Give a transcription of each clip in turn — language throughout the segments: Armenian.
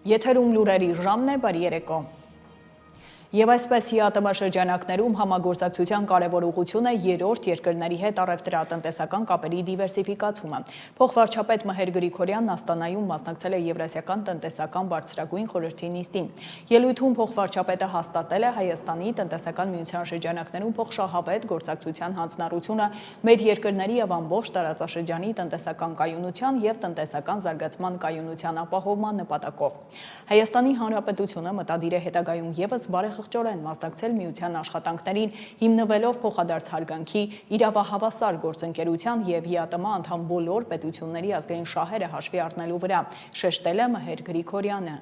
Եթերում լուրերի ժամն է, բարի երեկո։ Եվ այսպես ՀԱՏՄ շրջանակներում համագործակցության կարևոր ուղղությունը երրորդ երկրների հետ առևտրատնտեսական կապերի դիվերսիֆիկացումը։ Փոխվարչապետ Մհեր Գրիգորյանն Աստանայում մասնակցել է Եվրասիական տնտեսական բարձրագույն խորհրդի նիստին։ Ելույթում փոխվարչապետը հաստատել է Հայաստանի տնտեսական միության շրջանակներում փոխշահավետ գործակցության հանձնառությունը մեր երկրների եւ ամբողջ տարածաշրջանի տնտեսական կայունության եւ տնտեսական զարգացման կայունության ապահովման նպատակով։ Հայաստանի Հանրապետությունը մտադիր է հետագայում եւս բարեխղճորեն մասնակցել միության աշխատանքներին, հիմնվելով փոխադարձ հարգանքի, իրավահավասար գործընկերության եւ ՀԱՏՄ անդամ բոլոր պետությունների ազգային շահերը հաշվի առնելու վրա, շեշտել է Մհեր Գրիգորյանը։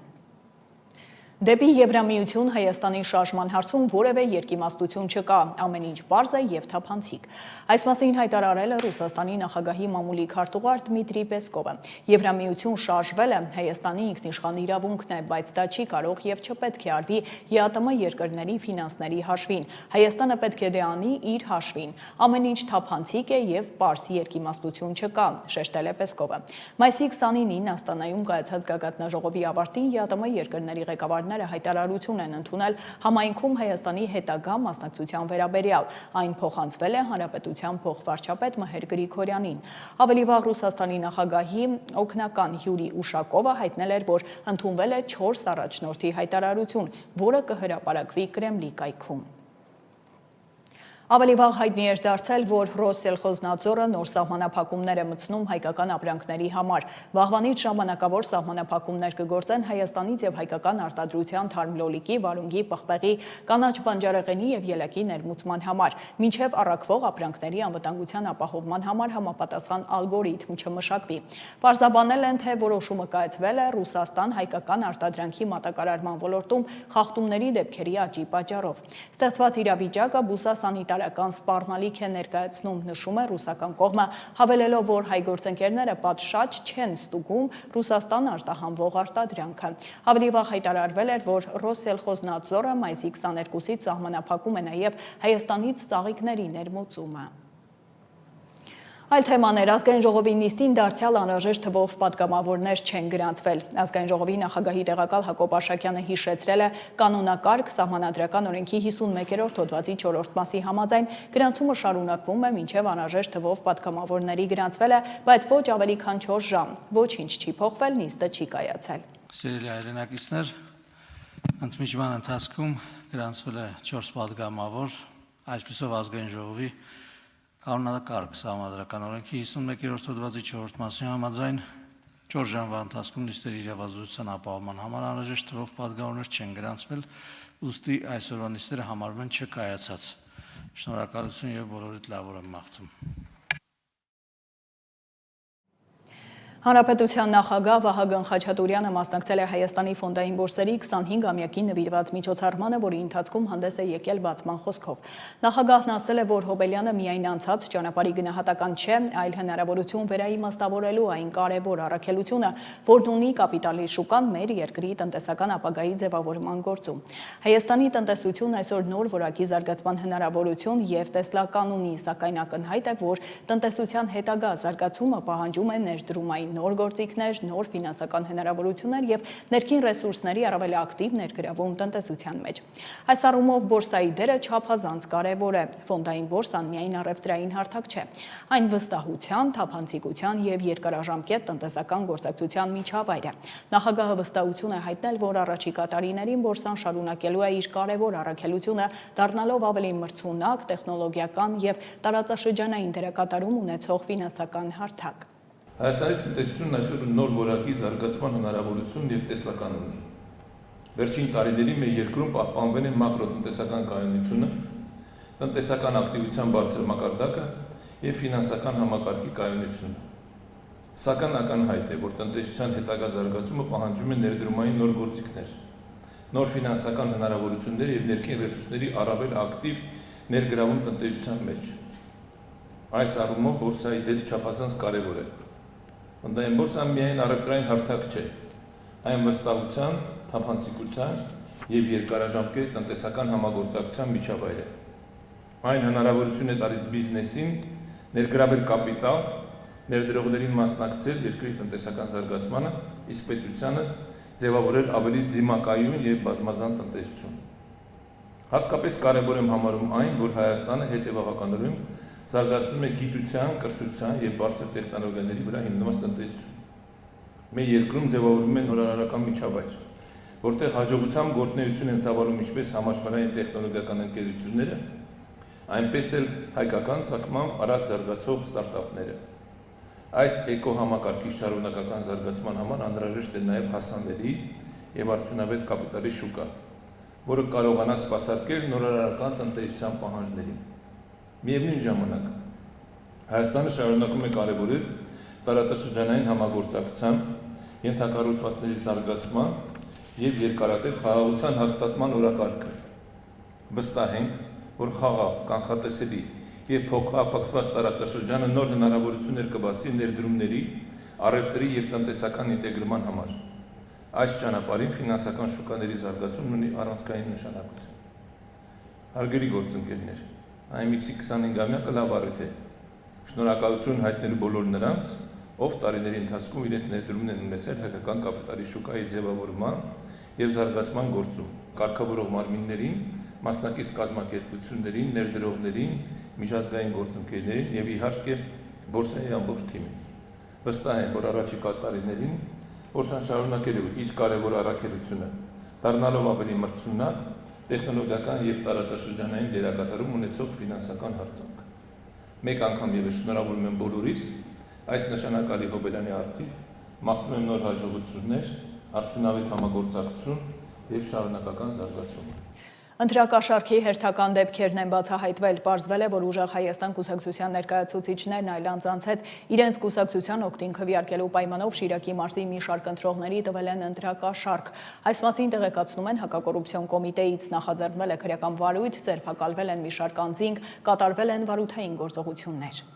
Դեպի Եվրամիություն Հայաստանի շարժման հարցում որևէ երկիմաստություն չկա, ամեն ինչ պարզ է եւ թափանցիկ։ Այս մասին հայտարարել է Ռուսաստանի նախագահի մամուլի քարտուղար Դմիտրի Պեսկովը։ Եվրամիություն շարժվել է, Հայաստանի ինքնիշխան իրավունքն է, բայց դա չի կարող եւ չպետք է արվի ՀԱՏՄ երկրների ֆինանսների հաշվին։ Հայաստանը պետք է դե անի իր հաշվին։ Ամեն ինչ թափանցիկ է եւ պարզ երկիմաստություն չկա, շեշտել է Պեսկովը։ Մայիսի 29-ին Աստանայում կայացած գագաթնաժողովի ավարտին ՀԱՏՄ երկրների ղեկավարները հայտարարություն են ընդունել համայնքում Հայաստանի հետագա մասնակցության վերաբերյալ։ Այն փոխանցվել է Հանրապետության փոխվարչապետ Մհեր Գրիգորյանին։ Ավելի վաղ Ռուսաստանի նախագահի օգնական Յուրի Ուշակովը հայտնել էր, որ ընդունվել է 4 առաջնորդի հայտարարություն, որը կհրապարակվի Կրեմլի կայքում։ Ավելի վաղ հայտնի էր դարձել, որ Ռոսսելխոզնadzորը նոր սահմանափակումներ է մտցնում հայկական ապրանքների համար։ Վաղվանից ժամանակավոր սահմանափակումներ կգործեն Հայաստանից եւ հայկական արտադրության թարմլոլիկի, վարունգի, պղպեղի, կանաչ բանջարեղենի եւ ելակի ներմուծման համար, մինչեւ առաքվող ապրանքների անվտանգության ապահովման համար համապատասխան ալգորիթմ չմշակվի։ Պարզաբանել են, թե որոշումը կայացվել է Ռուսաստան-հայկական արտադրանքի մատակարարման ոլորտում խախտումների դեպքերի աճի պատճառով։ Ստեղծված իրավիճակը բուսասանիտար սպառնալիք է ներկայացնում, նշում է ռուսական կողմը, հավելելով, որ հայ գործընկերները պատշաճ չեն ստուգում Ռուսաստան արտահանվող արտադրանքը։ Ավելի վաղ հայտարարվել էր, որ Ռոսսելխոզնadzորը մայիսի 22-ից սահմանափակում է նաև Հայաստանից ծաղիկների ներմուծումը։ Այլ թեմաներ ազգային ժողովի նիստին դարձյալ անհրաժեշտ թվով պատգամավորներ չեն գրանցվել։ Ազգային ժողովի նախագահի տեղակալ Հակոբ Աշակյանը հիշեցրել է կանոնակարգ սահմանադրական օրենքի 51-րդ հոդվածի 4-րդ մասի համաձայն գրանցումը շարունակվում է մինչև անհրաժեշտ թվով պատգամավորների գրանցվելը, բայց ոչ ավելի քան 4 ժամ։ Ոչինչ չի փոխվել, նիստը չի կայացել։ Սիրելի հայրենակիցներ, ընդմիջման ընթացքում գրանցվել է 4 պատգամավոր, այսպիսով ազգային ժողովի Կանոնակարգ սահմանադրական օրենքի 51-րդ հոդվածի 4-րդ մասի համաձայն 4 ժամվա ընթացքում նիստերի իրավազորության ապահովման համար անհրաժեշտ թվով պատգամավորներ չեն գրանցվել, ուստի այսօրվա նիստերը համարվում են չկայացած։ Շնորհակալություն եւ բոլորիդ լավ օր եմ մաղթում։ Հանրապետության նախագահ Վահագն Խաչատուրյանը մասնակցել է Հայաստանի ֆոնդային բորսերի 25-ամյակին նվիրված միջոցառմանը, որի ընթացքում հանդես է եկել բացման խոսքով։ Նախագահն ասել է, որ Հոբելյանը միայն անցած ճանապարհի գնահատական չէ, այլ հնարավորություն վերաիմաստավորելու այն կարևոր առաքելությունը, որն ունի կապիտալի շուկան մեր երկրի տնտեսական ապագայի ձևավորման գործում։ Հայաստանի տնտեսությունն այսօր նոր որակի զարգացման հնարավորություն եւ տեսլական ունի, սակայն ակնհայտ է, որ տնտեսության հետագա զարգացումը պահանջում է ներդրումային նոր գործիքներ, նոր ֆինանսական հնարավորություններ եւ ներքին ռեսուրսների առավել ակտիվ ներգրավում տնտեսության մեջ։ Այս առումով բորսայի դերը չափազանց կարևոր է։ Ֆոնդային բորսան միայն առևտրային հարթակ չէ։ Այն վստահության, թափանցիկության եւ երկարաժամկետ տնտեսական գործակցության միջավայր է։ Նախագահը վստահություն է հայտնել, որ առաջիկա տարիներին բորսան շարունակելու է իր կարևոր առաքելությունը, դառնալով ավելի մրցունակ, տեխնոլոգիական եւ տարածաշրջանային դերակատարում ունեցող ֆինանսական հարթակ։ Հայաստանի տնտեսությունն այսօր նոր որակի զարգացման հնարավորություն եւ տեսլական ունի։ Վերջին տարիներին մեր երկրում պահպանվել է մակրոտնտեսական կայունությունը, տնտեսական ակտիվության բարձր մակարդակը եւ ֆինանսական համակարգի կայունությունը։ Սակայն ակնհայտ է, որ տնտեսության հետագա զարգացումը պահանջում է ներդրումային նոր գործիքներ, նոր ֆինանսական հնարավորություններ եւ ներքին ռեսուրսների առավել ակտիվ ներգրավում տնտեսության մեջ։ Այս առումով բորսայի դերը չափազանց կարևոր է։ Ֆոնդային բորսան միայն առևտրային հարթակ չէ, այն վստահության, թափանցիկության եւ երկարաժամկետ տնտեսական համագործակցության միջավայր է։ Այն հնարավորություն է տալիս բիզնեսին ներգրավել կապիտալ, ներդրողներին մասնակցել երկրի տնտեսական զարգացմանը, իսկ պետությանը ձևավորել ավելի դիմակայուն եւ բազմազան տնտեսություն։ Հատկապես կարևոր եմ համարում այն, որ Հայաստանը հետևողականորեն զարգացնում է գիտության, կրթության եւ բարձր տեխնոլոգիաների վրա հիմնված տնտեսություն։ Մեր երկրում ձևավորվում է նորարարական միջավայր, որտեղ հաջողությամբ գործունեություն են ծավալում ինչպես համաշխարհային տեխնոլոգիական ընկերությունները, այնպես էլ հայկական ցակմամբ արագ զարգացող ստարտափները։ Այս էկոհամակարգի շարունակական զարգացման համար անհրաժեշտ է նաև հասանելի եւ արդյունավետ կապիտալի շուկա, որը կարողանա սպասարկել նորարարական տնտեսության պահանջներին։ Միևնույն ժամանակ Հայաստանը շարունակում է կարևորել տարածաշրջանային համագործակցության, ենթակառուցվածքների զարգացման եւ երկարատև խաղաղության հաստատման օրակարգը։ Վստահ ենք, որ խաղաղ, կանխատեսելի եւ փոխապակցված տարածաշրջանը նոր հնարավորություններ կբացի ներդրումների, առևտրի եւ տնտեսական ինտեգրման համար։ Այս ճանապարհին ֆինանսական շուկաների զարգացումն ունի առանցքային նշանակություն։ Հարգելի գործընկերներ, IMX-ի 25-ամյակը լավ առիթ է։ Շնորհակալություն հայտնելու բոլոր նրանց, ով տարիների ընթացքում իրենց ներդրումն են ունեցել հայկական կապիտալի շուկայի ձևավորման եւ զարգացման գործում, կարգավորող մարմիններին, մասնակից կազմակերպություններին, ներդրողներին, միջազգային գործընկերներին եւ իհարկե բորսայի ամբողջ թիմին։ Վստահ եմ, որ առաջիկա տարիներին բորսան շարունակելու իր կարևոր առաքելությունը, դառնալով ավելի մրցունակ, տեխնոլոգիական եւ տարածաշրջանային դերակատարում ունեցող ֆինանսական հարթակ։ Մեկ անգամ եւս շնորհավորում եմ բոլորիս այս նշանակալի հոբելյանի արդիվ, մաղթում եմ նոր հաջողություններ, արդյունավետ համագործակցություն եւ շարունակական զարգացում։ Ընտրակաշարքի հերթական դեպքերն են բացահայտվել, պարզվել է, որ ուժեղ Հայաստան կուսակցության ներկայացուցիչներն այլ անձանց հետ իրենց կուսակցության օգտին քվեարկելու պայմանով Շիրակի մարզի մի շարք ընտրողների տվել են ընտրակաշարք։ Այս մասին տեղեկացնում են հակակոռուպցիոն կոմիտեից, նախաձեռնվել է քրեական վարույթ, ձերբակալվել են մի շարք անձինք, կատարվել են վարութային գործողություններ։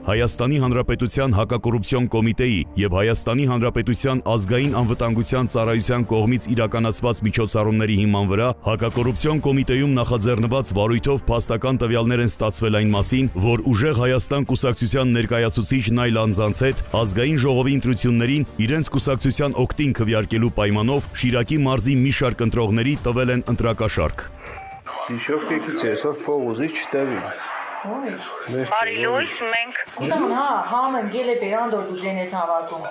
Հայաստանի Հանրապետության հակակոռուպցիոն կոմիտեի եւ Հայաստանի Հանրապետության ազգային անվտանգության ծառայության կողմից իրականացված միջոցառումների հիման վրա հակակոռուպցիոն կոմիտեում նախաձեռնված վարույթով փաստական տվյալներ են ստացվել այն մասին, որ ուժեղ Հայաստան կուսակցության ներկայացուցիչն այլ անձանց հետ ազգային ժողովի ընտրություններին իրենց կուսակցության օգտին քվեարկելու պայմանով Շիրակի մարզի մի շարք ընտրողների տվել են ընտրակաշարք։ Դիշով եկից այսօր փող ուզի չտևի։ Բարի լույս, մենք համեն գել է բերանդ որ դու ձենես հավաքում։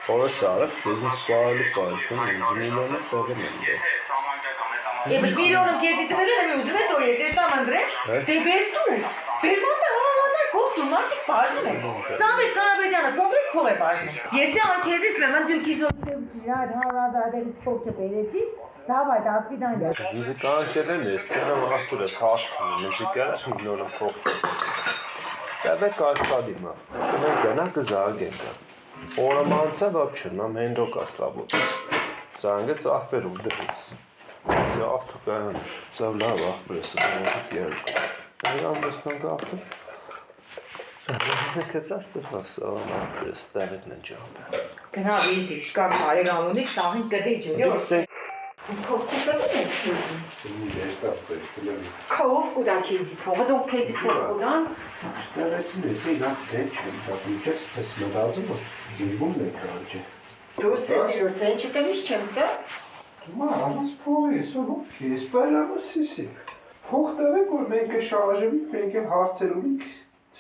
Որս արավ, բիզնես պարալի պայչում, միլիոնը տեղում են դե։ Եվ միլիոնը քեզի տվել եմ ուզում ես որ ես տամ անդրե։ Դե բերտուս։ Բերմոնտը համազար փոխում, մարդիկ բաժնում են։ Սամվել Կանաբեդյանը կոնկրետ փող է բաժնում։ Ես ան քեզից մեմ ձյուկի զոհ այդ համազարների փող չբերեցի։ Давай, до свидания. Մուզիկան ես սենա վաղտուր ես հաշվում, մուզիկան միլիոնը փող։ Դա կարգադի մա։ Սենա գնա կզարգենք։ Օրամանցա вообще нам հենդոկ աստաբոտ։ Զանգեց ախպերում դրից։ Դա ավտոկան ծավլավ ախպերսը դիալք։ Դա ամստան կախտը։ Կեցած դրվասա ախպերս դարին ջապ։ Գնա վիզի շկան բարեկամունի սահին կդե ջո։ Քով կուտա քեզի փողը դու քեզի փողը կուտան Շտարեցին ես ինքս չեմ դատիճես պես մտածում որ դիվում է քարջը դու սեցիր ցենչը կնիշ չեմ կա Մամաս փողը սո քեզ բարամասիսի փող տվեք որ մենք շարժում մենք հարցեր ունենք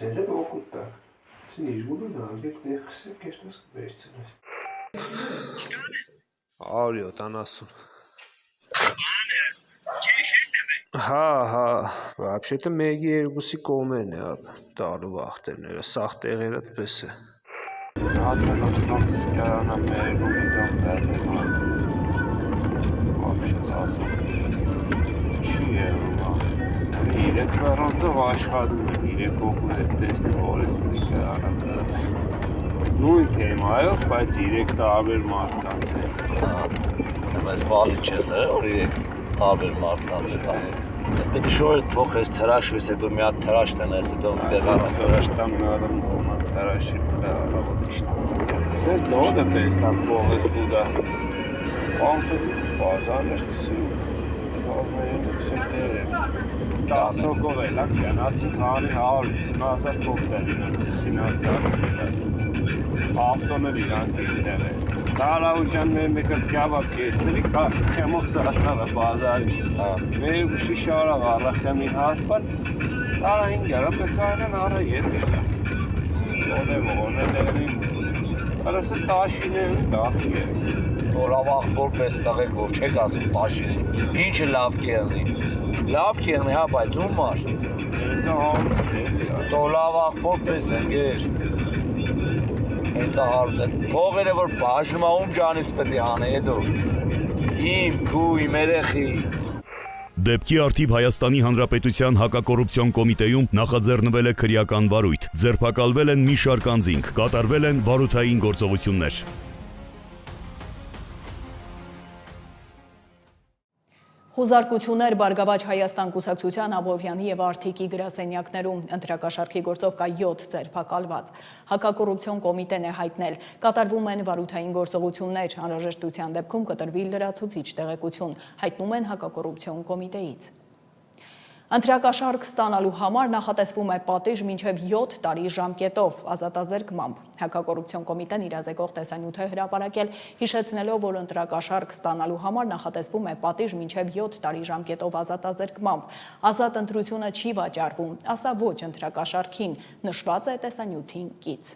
ցեզը օգուտա ցինիժու նագեք դեքսը կեշտաս վերցնես Արիո 70 Հա, вообще-то մեգի երկուսի կողմերն է տալու վախտերները, սաղ տեղերը դպես է։ Հատկանոց ստացից կարանա մերգու միդան բերդման, вообще ծասած, չի է իրեք վարանդով աշխատում են, իրեք ոգուն է տեսնի որես ունի կարանա բերդ։ Նույն թեմայով, բայց իրեք տարբեր մարդկանց է։ Բայց բալի չես է, որ իրեք տարբեր մարդկանց է տանից։ Պետք է շորդ փող ես թրաշվես, հետո մի հատ թրաշ տնես, հետո մի տեղանաս։ Թրաշ տամ նարում ոմա թրաշի պտարավոտիշտ։ Սետ լոդ է պեսան փողը կուդա։ Պանքը բազան էր կսի, շորմերին ուքսետեր է։ Դասոկով է լակ յանացի քանի 150,000 փող տել ինձ սինարկյալ։ Ավտոներ իրանք իրներ է։ Կարավուջան մի կրտկյավակ կեցրի, կեմող սաստավը բազարի։ Մեր շիշարաղ առախեմին հարպան, տարա ինգյարը պետկայնան առը ետ Ոնե դերին, արասը տաշին դախի է։ Լավ աղբոր պես տղեկ, որ չեք ասում տաշին, ինչը լավ կեղնի, հա, բայց ում մար։ Տո լավ աղբոր պես ընգեր։ Հենց աղարդ է, փողերը որ բաժնում ում ճանից պետի հանե էդո։ Իմ, քու, իմ երեխի։ Դեպքի արդիվ Հայաստանի Հանրապետության հակակոռուպցիոն կոմիտեում նախաձեռնվել է քրեական վարույթ, ձերբակալվել են մի շարք անձինք, կատարվել են վարութային գործողություններ։ Խուզարկություններ Բարգավաճ Հայաստան կուսակցության Աբովյանի և Արթիկի գրասենյակներում ընտրակաշարքի գործով կա 7 ձերբակալված։ Հակակոռուպցիոն կոմիտեն է հայտնել, կատարվում են վարութային գործողություններ, անհրաժեշտության դեպքում կտրվի լրացուցիչ տեղեկություն, հայտնում են հակակոռուպցիոն կոմիտեից։ Ընտրակաշարք ստանալու համար նախատեսվում է պատիժ մինչև 7 տարի ժամկետով ազատազրկմամբ։ Հակակոռուպցիոն կոմիտեն իրազեկող տեսանյութ է հրապարակել, հիշեցնելով, որ ընտրակաշարք ստանալու համար նախատեսվում է պատիժ մինչև 7 տարի ժամկետով ազատազրկմամբ։ Ազատ ընտրությունը չի վաճառվում, ասա ոչ ընտրակաշարքին, նշված է տեսանյութին կից։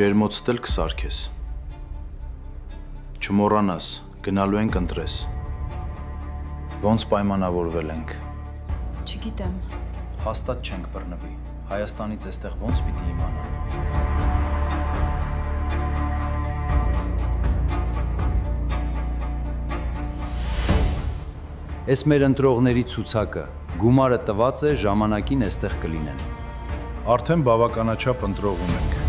Ջերմոցդ էլ կսարքես, չմոռանաս, գնալու ենք ընտրես, ոնց պայմանավորվել ենք, Չգիտեմ, հաստատ չենք բռնվի, Հայաստանից էստեղ ոնց պիտի իմանան, Էս մեր ընտրողների ցուցակը, գումարը տված է, ժամանակին էստեղ կլինեն, Արդեն բավականաչափ ընտրող ունենք,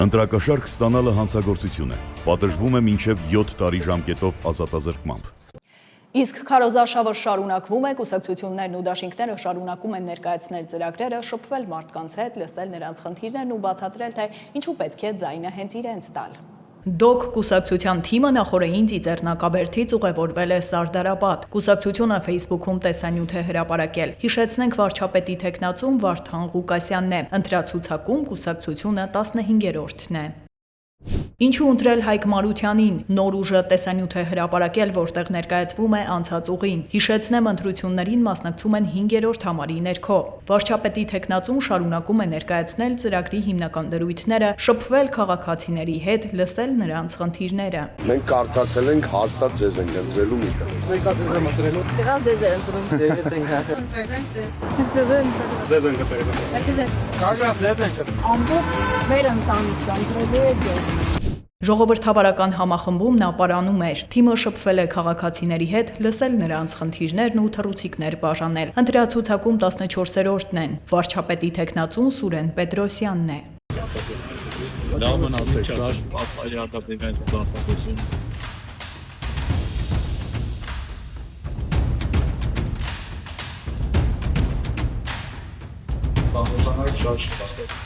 Ընտրակաշարք ստանալը հանցագործություն է, պատժվում է մինչև 7 տարի ժամկետով ազատազրկմամբ։ Իսկ քարոզարշավը շարունակվում է, կուսակցություններն ու դաշինքները շարունակում են ներկայացնել ծրագրերը, շփվել մարդկանց հետ, լսել նրանց խնդիրներն ու բացատրել, թե ինչու պետք է ձայնը հենց իրենց տալ։ Դոկ կուսակցության թիմը նախորդին Ծիծեռնակաբերդից ուղևորվել է Սարդարապատ։ Կուսակցությունը Facebook-ում տեսանյութ է հրապարակել։ Հիշեցնենք վարչապետի թեկնածուն Վարդան Ղուկասյանն է։ Ընտրացուցակում կուսակցությունը 15-րդն է։ Ինչու ընտրել Հայկ Մարությանին, նոր ուժը տեսանյութ է հրապարակել, որտեղ ներկայացվում է անցած ուղին։ Հիշեցնեմ, ընտրություններին մասնակցում են 5-րդ համարի ներքո։ Վարչապետի թեկնածուն շարունակում է ներկայացնել ծրագրի հիմնական դրույթները, շփվել քաղաքացիների հետ, լսել նրանց խնդիրները։ Մենք կարդացել ենք հաստատ ձեզ ենք ընտրելու մի տեղ։ Մենք ձեզ ենք ընտրելու։ Դեղած ձեզ ենք ընտրում։ Դեղետ ենք հաշել։ Ձեզ ենք ընտրելու։ Կարդաց ձեզ ենք։ Ամբողջ մեր ընտանիքը ընտրելու է ձեզ։ Ժողովրդավարական համախմբում նա պարանում էր։ Թիմը շփվել է քաղաքացիների հետ, լսել նրանց խնդիրներն ու թռուցիկներ բաժանել։ Ընտրացուցակում 14-րդն են։ Վարչապետի թեկնածուն Սուրեն Պետրոսյանն է։ Լավ մնացեք, աստղայակացին այդ դասակություն։ Բանվոզանակ շարժ պատեք։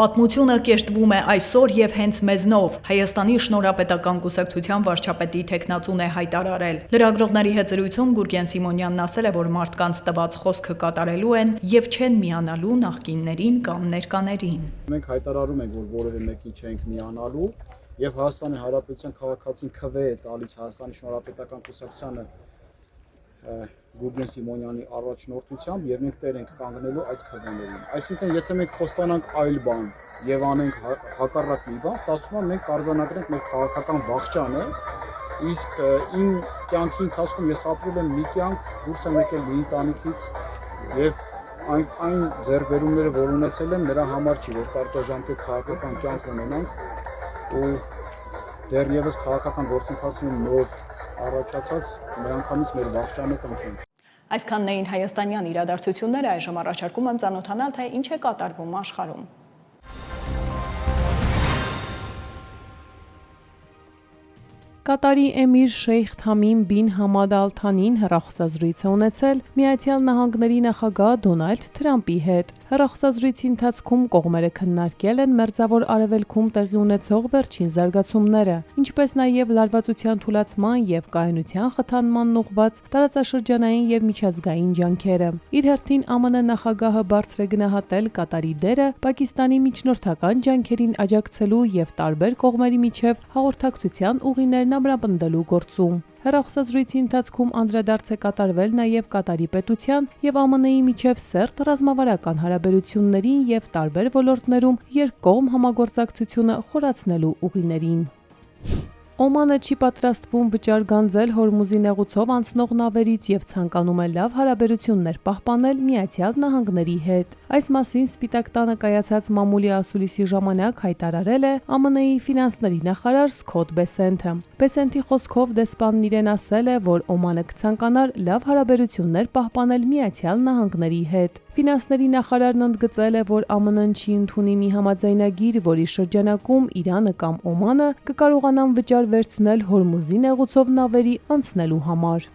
Պատմությունը կերտվում է այսօր եւ հենց մեզնով։ Հայաստանի Շնորհապետական կուսակցության վարչապետի թեկնածուն է հայտարարել։ Լրագրողների հետ զրույցում Գուրգեն Սիմոնյանն ասել է, որ մարդկանց տված խոսքը կատարելու են եւ չեն միանալու նախկիններին կամ ներկաներին։ Մենք հայտարարում ենք, որ որևէ մեկին չենք միանալու եւ Հայաստանի Հանրապետության քաղաքացին քվե է տալիս Հայաստանի Շնորհապետական կուսակցությանը Գուրգեն Սիմոնյանի առաջնորդությամբ եւ մենք տեր ենք կանգնելու այդ քվեներին։ Այսինքն, եթե մենք խոստանանք այլ բան եւ անենք հակառակ մի բան, ստացվում է մենք կարձանագրենք մեր քաղաքական վախճանը, իսկ իմ կյանքի ընթացքում ես ապրել եմ մի կյանք, դուրս եմ եկել մի ընտանիքից եւ այն ձեռքբերումները, որ ունեցել եմ, նրա համար չի, որ կարճաժամկետ քաղաքական կյանք ունենանք ու դեռևս քաղաքական գործընթացին նոր առաջացած միանգամից մեր վախճանը կընկնենք։ Այսքանն էին հայաստանյան իրադարձությունները, այժմ առաջարկում եմ ծանոթանալ, թե ինչ է կատարվում աշխարհում։ Կատարի էմիր Շեյխ Թամիմ բին Համադ Ալ Թանին հեռախոսազրույց է ունեցել Միացյալ Նահանգների նախագահ Դոնալդ Թրամփի հետ։ Հեռախոսազրույցի ընթացքում կողմերը քննարկել են Մերձավոր Արևելքում տեղի ունեցող վերջին զարգացումները, ինչպես նաև լարվածության թուլացման եւ կայունության խթանման ուղղված տարածաշրջանային եւ միջազգային ջանքերը։ Իր հերթին ԱՄՆ նախագահը բարձր է գնահատել Կատարի դերը Պակիստանի միջնորդական ջանքերին աջակցելու եւ տարբեր կողմերի միջև հաղորդակցության ուղիներն ամրապնդելու գործում։ Հեռախոսազրույցի ընթացքում անդրադարձ է կատարվել նաև Կատարի պետության եւ ԱՄՆ-ի միջև սերտ ռազմավարական հարաբերություններին եւ տարբեր ոլորտներում երկկողմ համագործակցությունը խորացնելու ուղիներին։ Օմանը չի պատրաստվում վճար գանձել Հորմուզի նեղուցով անցնող նավերից եւ ցանկանում է լավ հարաբերություններ պահպանել Միացյալ Նահանգների հետ։ Այս մասին Սպիտակ տանը կայացած մամուլի ասուլիսի ժամանակ հայտարարել է ԱՄՆ-ի ֆինանսների նախարար Սքոթ Բեսենթը։ Բեսենթի խոսքով դեսպանն իրեն ասել է, որ Օմանը կցանկանար լավ հարաբերություններ պահպանել Միացյալ Նահանգների հետ։ Ֆինանսների նախարարն ընդգծել է, որ ԱՄՆ-ն չի ընդունի մի համաձայնագիր, որի շրջանակում Իրանը կամ Օմանը կկարողանան վճար վերցնել Հորմուզի նեղուցով նավերի անցնելու համար։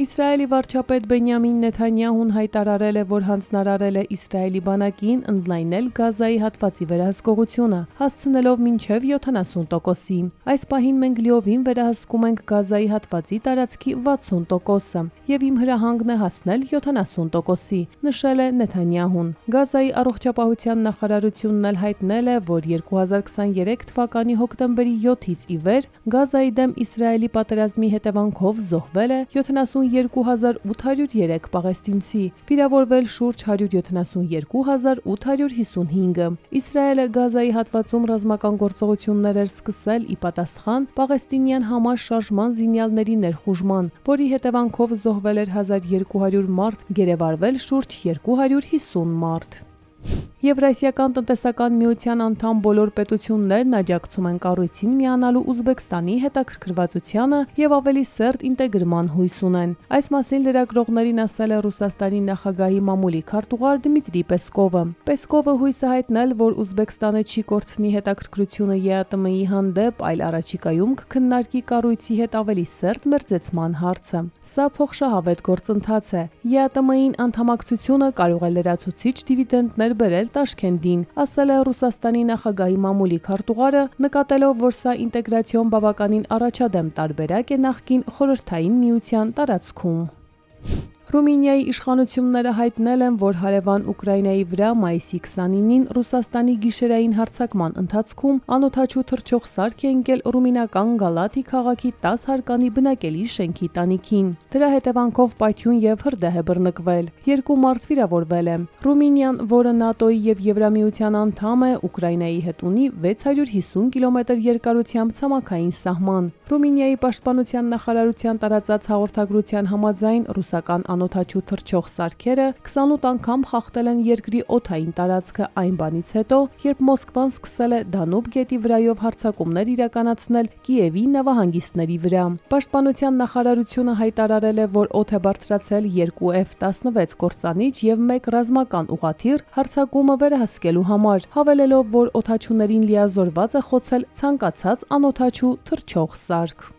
Իսրայելի վարչապետ Բենյամին Նեթանյահուն հայտարարել է, որ հանձնարարել է Իսրայելի բանակին ընդլայնել Գազայի հատվածի վերահսկողությունը, հասցնելով մինչև 70%-ի։ Այս պահին մենք լիովին վերահսկում ենք Գազայի հատվածի տարածքի 60%-ը, եւ իմ հրահանգն է հասնել 70%-ի, նշել է Նեթանյահուն։ Գազայի առողջապահության նախարարությունն էլ հայտնել է, որ 2023 թվականի հոկտեմբերի 7-ից ի վեր Գազայի դեմ Իսրայելի պատերազմի հետևանքով զոհվել է 72803 պաղեստինցի, վիրավորվել շուրջ 172855-ը։ Իսրայելը Գազայի հատվածում ռազմական գործողություններ էր սկսել ի պատասխան պաղեստինյան Համաս շարժման զինյալների ներխուժման, որի հետևանքով զոհվել էր 1200 մարդ, գերեվարվել շուրջ 250 մարդ։ Եվրասիական տնտեսական միության անդամ բոլոր պետություններն աջակցում են կառույցին միանալու Ուզբեկստանի հետաքրքրվածությանը եւ ավելի սերտ ինտեգրման հույս ունեն։ Այս մասին լրագրողներին ասել է Ռուսաստանի նախագահի մամուլի քարտուղար Դմիտրի Պեսկովը։ Պեսկովը հույս է հայտնել, որ Ուզբեկստանը չի կորցնի հետաքրքրությունը ԵԱՏՄ-ի հանդեպ, այլ առաջիկայում կքննարկի կառույցի հետ ավելի սերտ մերձեցման հարցը։ Սա փոխշահավետ գործընթաց է։ ԵԱՏՄ-ին անդամակցությունը կարող է լրացուցիչ դիվիդենդներ բերել Տաշքենտին, ասել է Ռուսաստանի նախագահի մամուլի քարտուղարը, նկատելով, որ սա ինտեգրացիոն բավականին առաջադեմ տարբերակ է նախկին խորհրդային միության տարածքում։ Ռումինիայի իշխանությունները հայտնել են, որ հարևան Ուկրաինայի վրա մայիսի 29-ին Ռուսաստանի գիշերային հարձակման ընթացքում անօդաչու թռչող սարք է ընկել ռումինական Գալաթի քաղաքի 10 հարկանի բնակելի շենքի տանիքին։ Դրա հետևանքով պայթյուն եւ հրդեհ է բռնկվել։ 2 մարդ վիրավորվել է։ Ռումինիան, որը ՆԱՏՕ-ի եւ Եվրամիության անդամ է, Ուկրաինայի հետ ունի 650 կիլոմետր երկարությամբ ցամաքային սահման։ Ռումինիայի պաշտպանության նախարարության տարածած հաղորդագրության համաձայն ռուսական անօդաչու թռչող սարքերը 28 անգամ խախտել են երկրի օդային տարածքը այն բանից հետո, երբ Մոսկվան սկսել է Դանուբ գետի վրայով հարձակումներ իրականացնել Կիևի նավահանգիստների վրա։ Պաշտպանության նախարարությունը հայտարարել է, որ օդ է բարձրացել 2 F-16 կործանիչ եւ 1 ռազմական ուղղաթիռ հարձակումը վերահսկելու համար, հավելելով, որ օդաչուներին լիազորված է խոցել ցանկացած անօդաչու թռչող սարք։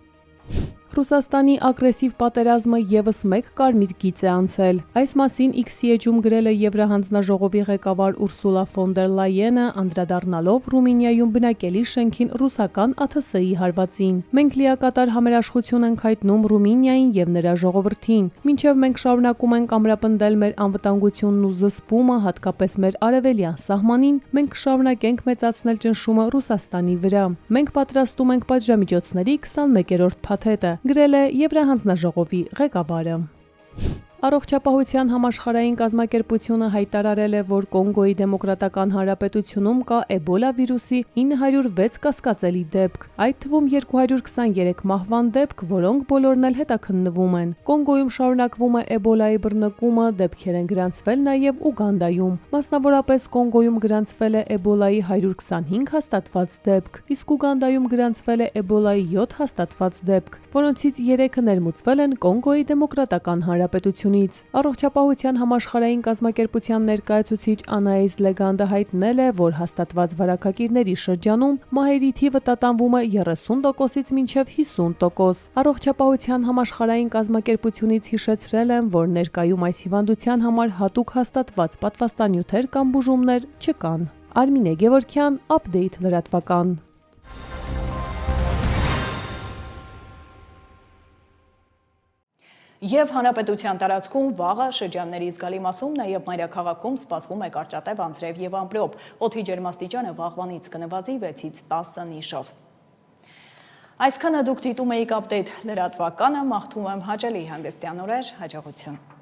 Ռուսաստանի ագրեսիվ պատերազմը եւս մեկ կարմիր գիծ է անցել։ Այս մասին X-ի էջում գրել է Եվրահանձնաժողովի ղեկավար Ուրսուլա ֆոն դեր Լայենը, անդրադառնալով Ռումինիայում բնակելի շենքին ռուսական ԱԹՍ-ի հարվածին։ Մենք լիակատար համերաշխություն ենք հայտնում Ռումինիային եւ նրա ժողովրդին։ Մինչեւ մենք շարունակում ենք ամրապնդել մեր անվտանգությունն ու զսպումը, հատկապես մեր արևելյան սահմանին, մենք կշարունակենք մեծացնել ճնշումը Ռուսաստանի վրա։ Մենք պատրաստում ենք պատժամիջոցների 21-րդ փաթեթը, գրել է Եվրահանձնաժողովի ղեկավարը։ Առողջապահության համաշխարհային կազմակերպությունը հայտարարել է, որ Կոնգոյի Դեմոկրատական Հանրապետությունում կա էբոլա վիրուսի 906 կասկածելի դեպք, այդ թվում 223 մահվան դեպք, որոնք բոլորն էլ հետաքննվում են։ Կոնգոյում շարունակվում է էբոլայի բռնկումը, դեպքեր են գրանցվել նաև Ուգանդայում։ Մասնավորապես Կոնգոյում գրանցվել է էբոլայի 125 հաստատված դեպք, իսկ Ուգանդայում գրանցվել է էբոլայի 7 հաստատված դեպք, որոնցից 3-ը ներմուծվել են Կոնգոյի Դեմոկրատական Հանրապետությունից։ Առողջապահության համաշխարհային կազմակերպության ներկայացուցիչ Անայիս Լեգանդը հայտնել է, որ հաստատված վարակագիրների շրջանում մահերի թիվը տատանվում է 30%-ից մինչև 50%։ Առողջապահության համաշխարհային կազմակերպությունից հիշեցրել են, որ ներկայում այս հիվանդության համար հատուկ հաստատված պատվաստանյութեր կամ բուժումներ չկան։ Արմինե Գևորգյան, Update լրատվական։ Եվ հանրապետության տարածքում վաղը շրջանների զգալի մասում, նաև մայրաքաղաքում սպասվում է կարճատև անձրև եւ ամպրոպ։ Օդի ջերմաստիճանը վաղվանից կնվազի 6-ից 10 նիշով։ Այսքանը դուք դիտում եք Update լրատվականը, մաղթում եմ հաճելի հանգստյան օրեր, հաջողություն։